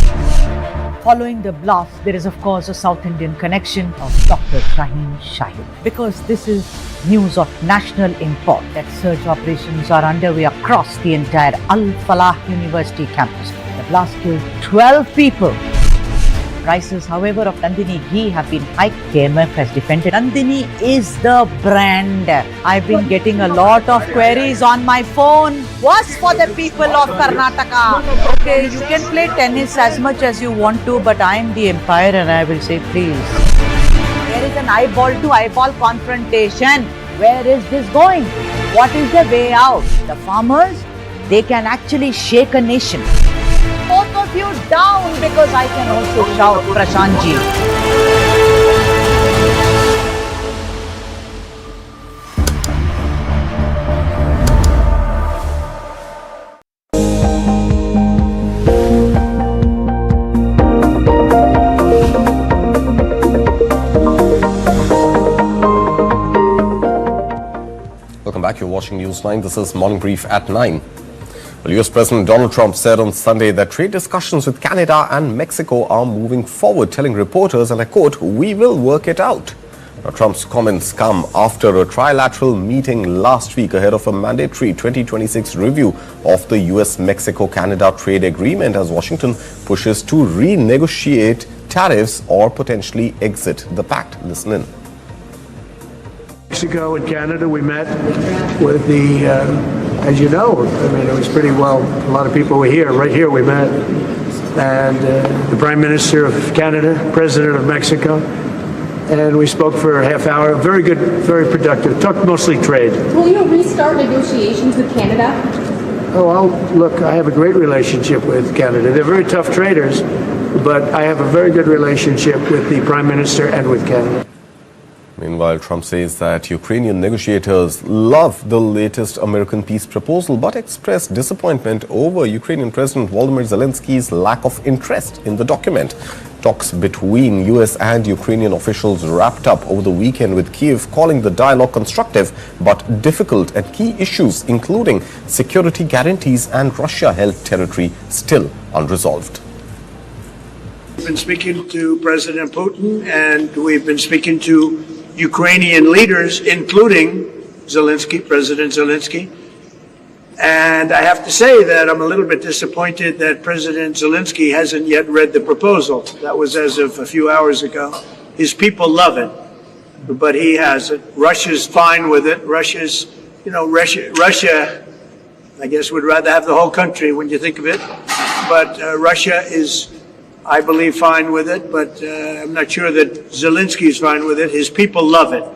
Following the blast, there is of course a South Indian connection of Dr. Shaheen Shahid. Because this is news of national import that search operations are underway across the entire Al Falah University campus. The blast killed 12 people. Prices, however, of Nandini ghee have been hiked. KMF has defended. Nandini is the brand. I've been getting a lot of queries on my phone. What's for the people of Karnataka? Okay, you can play tennis as much as you want to, but I'm the umpire and I will say please. There is an eyeball to eyeball confrontation. Where is this going? What is the way out? The farmers, they can actually shake a nation. Both of you down, because I can also shout Prashant ji. Welcome back. You're watching News9. This is Morning Brief at 9. Well, US President Donald Trump said on Sunday that trade discussions with Canada and Mexico are moving forward, telling reporters, and I quote, "We will work it out." Now, Trump's comments come after a trilateral meeting last week ahead of a mandatory 2026 review of the US-Mexico-Canada trade agreement as Washington pushes to renegotiate tariffs or potentially exit the pact. Listen in. Mexico and Canada, we met with the, as you know, I mean, it was pretty well, a lot of people were here, right here we met, and the Prime Minister of Canada, President of Mexico, and we spoke for a half hour, very good, very productive, talked mostly trade. Will you restart negotiations with Canada? Oh, look, I have a great relationship with Canada. They're very tough traders, but I have a very good relationship with the Prime Minister and with Canada. Meanwhile, Trump says that Ukrainian negotiators love the latest American peace proposal but expressed disappointment over Ukrainian President Volodymyr Zelensky's lack of interest in the document. Talks between US and Ukrainian officials wrapped up over the weekend, with Kyiv calling the dialogue constructive but difficult, and key issues including security guarantees and Russia-held territory still unresolved. We've been speaking to President Putin, and we've been speaking to Ukrainian leaders, including Zelensky, President Zelensky. And I have to say that I'm a little bit disappointed that President Zelensky hasn't yet read the proposal. That was as of a few hours ago. His people love it, but he hasn't. Russia's fine with it. Russia's, you know, Russia, I guess, would rather have the whole country when you think of it. But Russia is, I believe, fine with it, but I'm not sure that Zelensky is fine with it. His people love it,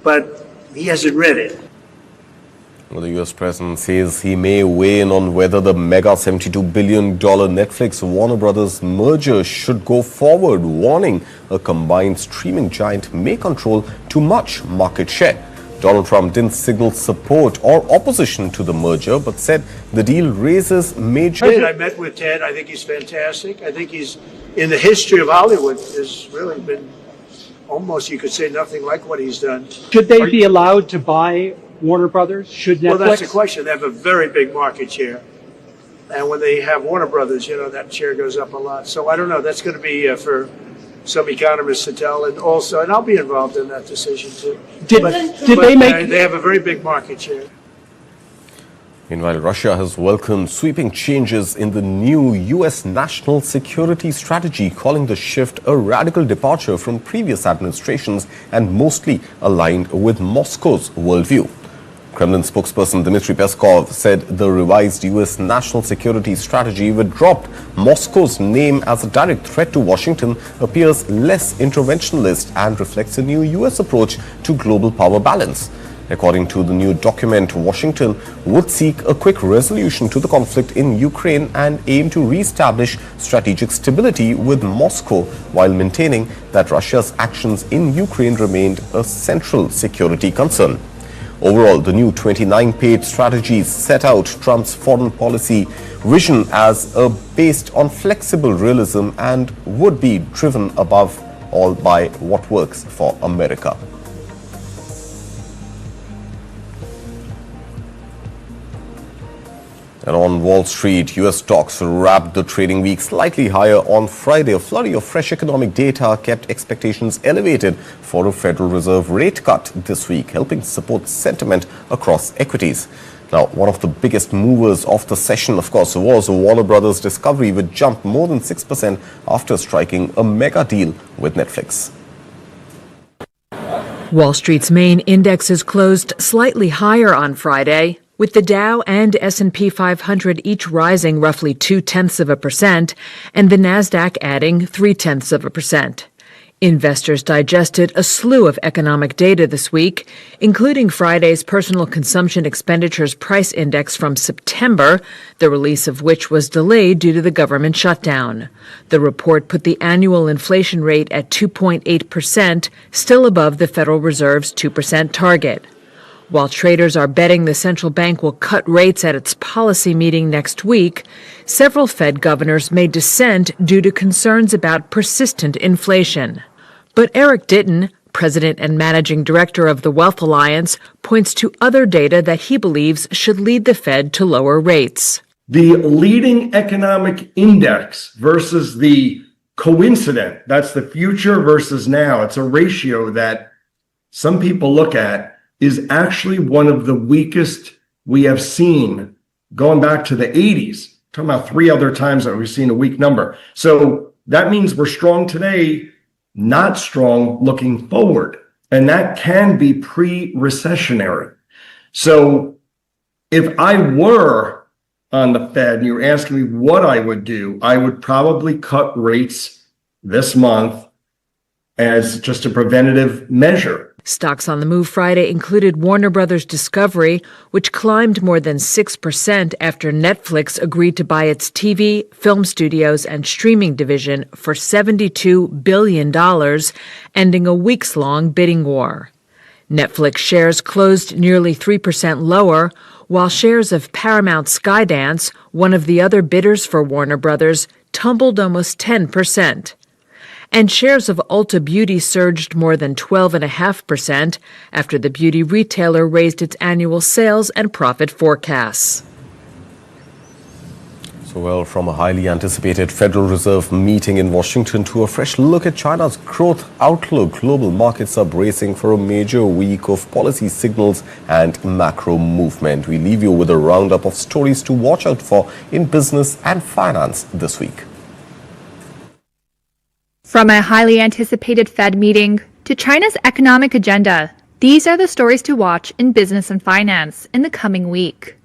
but he hasn't read it. Well, the US president says he may weigh in on whether the mega $72 billion Netflix Warner Brothers merger should go forward, warning a combined streaming giant may control too much market share. Donald Trump didn't signal support or opposition to the merger, but said the deal raises major... I met with Ted. I think he's fantastic. I think he's, in the history of Hollywood, has really been almost, you could say, nothing like what he's done. Should they be allowed to buy Warner Brothers? Should Netflix? Well, that's the question. They have a very big market share. And when they have Warner Brothers, you know, that share goes up a lot. So I don't know. That's going to be for some economists to tell, and also, and I'll be involved in that decision too. Did they make? They have a very big market share. Meanwhile, Russia has welcomed sweeping changes in the new U.S. national security strategy, calling the shift a radical departure from previous administrations and mostly aligned with Moscow's worldview. Kremlin spokesperson Dmitry Peskov said the revised U.S. national security strategy, which dropped Moscow's name as a direct threat to Washington, appears less interventionist and reflects a new U.S. approach to global power balance. According to the new document, Washington would seek a quick resolution to the conflict in Ukraine and aim to re-establish strategic stability with Moscow while maintaining that Russia's actions in Ukraine remained a central security concern. Overall, the new 29-page strategy set out Trump's foreign policy vision as based on flexible realism and would be driven above all by what works for America. And on Wall Street, U.S. stocks wrapped the trading week slightly higher on Friday. A flurry of fresh economic data kept expectations elevated for a Federal Reserve rate cut this week, helping support sentiment across equities. Now, one of the biggest movers of the session, of course, was Warner Brothers Discovery, which jumped more than 6% after striking a mega deal with Netflix. Wall Street's main indexes closed slightly higher on Friday, with the Dow and S&P 500 each rising roughly 0.2% and the Nasdaq adding 0.3%. Investors digested a slew of economic data this week, including Friday's Personal Consumption Expenditures Price Index from September, the release of which was delayed due to the government shutdown. The report put the annual inflation rate at 2.8%, still above the Federal Reserve's 2% target. While traders are betting the central bank will cut rates at its policy meeting next week, several Fed governors may dissent due to concerns about persistent inflation. But Eric Ditton, president and managing director of the Wealth Alliance, points to other data that he believes should lead the Fed to lower rates. The leading economic index versus the coincident, that's the future versus now. It's a ratio that some people look at, is actually one of the weakest we have seen going back to the 80s. Talking about 3 other times that we've seen a weak number. So that means we're strong today, not strong looking forward. And that can be pre-recessionary. So if I were on the Fed and you're asking me what I would do, I would probably cut rates this month as just a preventative measure. Stocks on the move Friday included Warner Brothers Discovery, which climbed more than 6% after Netflix agreed to buy its TV, film studios, and streaming division for $72 billion, ending a weeks-long bidding war. Netflix shares closed nearly 3% lower, while shares of Paramount Skydance, one of the other bidders for Warner Brothers, tumbled almost 10%. And shares of Ulta Beauty surged more than 12.5% after the beauty retailer raised its annual sales and profit forecasts. So, well, from a highly anticipated Federal Reserve meeting in Washington to a fresh look at China's growth outlook, global markets are bracing for a major week of policy signals and macro movement. We leave you with a roundup of stories to watch out for in business and finance this week. From a highly anticipated Fed meeting to China's economic agenda, these are the stories to watch in business and finance in the coming week.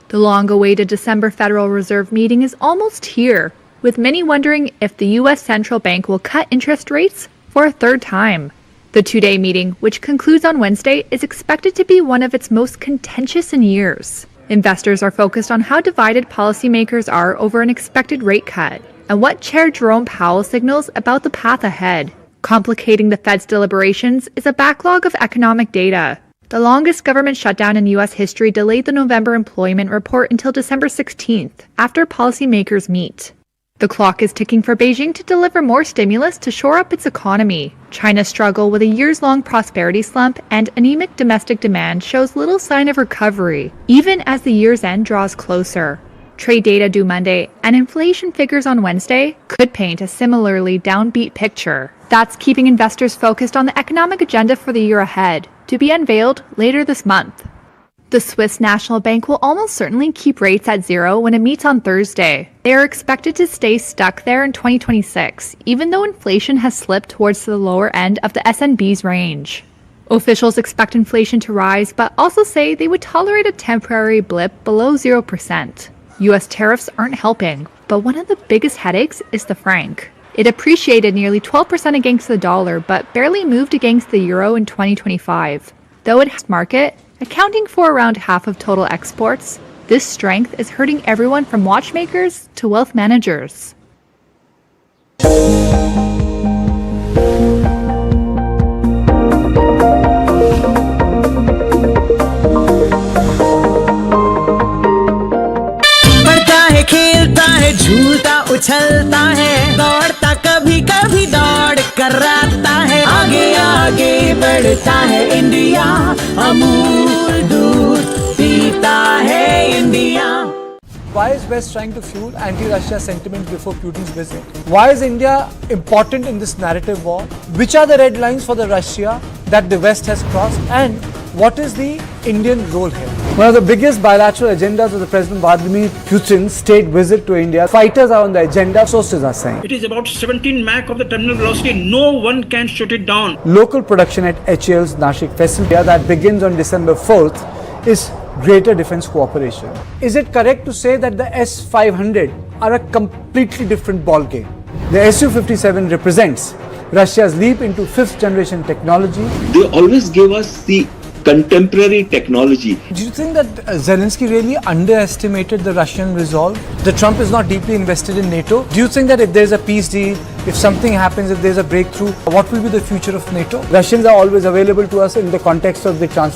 The long-awaited December Federal Reserve meeting is almost here, with many wondering if the U.S. Central Bank will cut interest rates for a third time. The two-day meeting, which concludes on Wednesday, is expected to be one of its most contentious in years. Investors are focused on how divided policymakers are over an expected rate cut, and what Chair Jerome Powell signals about the path ahead. Complicating the Fed's deliberations is a backlog of economic data. The longest government shutdown in U.S. history delayed the November employment report until December 16th, after policymakers meet. The clock is ticking for Beijing to deliver more stimulus to shore up its economy. China's struggle with a years-long prosperity slump and anemic domestic demand shows little sign of recovery, even as the year's end draws closer. Trade data due Monday and inflation figures on Wednesday could paint a similarly downbeat picture. That's keeping investors focused on the economic agenda for the year ahead, to be unveiled later this month. The Swiss National Bank will almost certainly keep rates at zero when it meets on Thursday. They are expected to stay stuck there in 2026, even though inflation has slipped towards the lower end of the SNB's range. Officials expect inflation to rise, but also say they would tolerate a temporary blip below 0%. US tariffs aren't helping, but one of the biggest headaches is the franc. It appreciated nearly 12% against the dollar, but barely moved against the euro in 2025. Though it has market, accounting for around half of total exports, this strength is hurting everyone from watchmakers to wealth managers. खेलता है झूलता उछलता है दौड़ता कभी कभी दौड़ कराता है आगे आगे बढ़ता है इंडिया अमूल दूध पीता है India. Why is West trying to fuel anti-Russia sentiment before Putin's visit? Why is India important in this narrative war? Which are the red lines for the Russia that the West has crossed? And what is the Indian role here? One of the biggest bilateral agendas of the President Vladimir Putin's state visit to India. Fighters are on the agenda, sources are saying. It is about 17 Mach of the terminal velocity. No one can shut it down. Local production at HAL's Nashik facility that begins on December 4th is greater defense cooperation. Is it correct to say that the S-500 are a completely different ballgame? The Su-57 represents Russia's leap into fifth generation technology. They always give us the contemporary technology. Do you think that Zelensky really underestimated the Russian resolve? That Trump is not deeply invested in NATO? Do you think that if there's a peace deal, if something happens, if there's a breakthrough, what will be the future of NATO? Russians are always available to us in the context of the transfer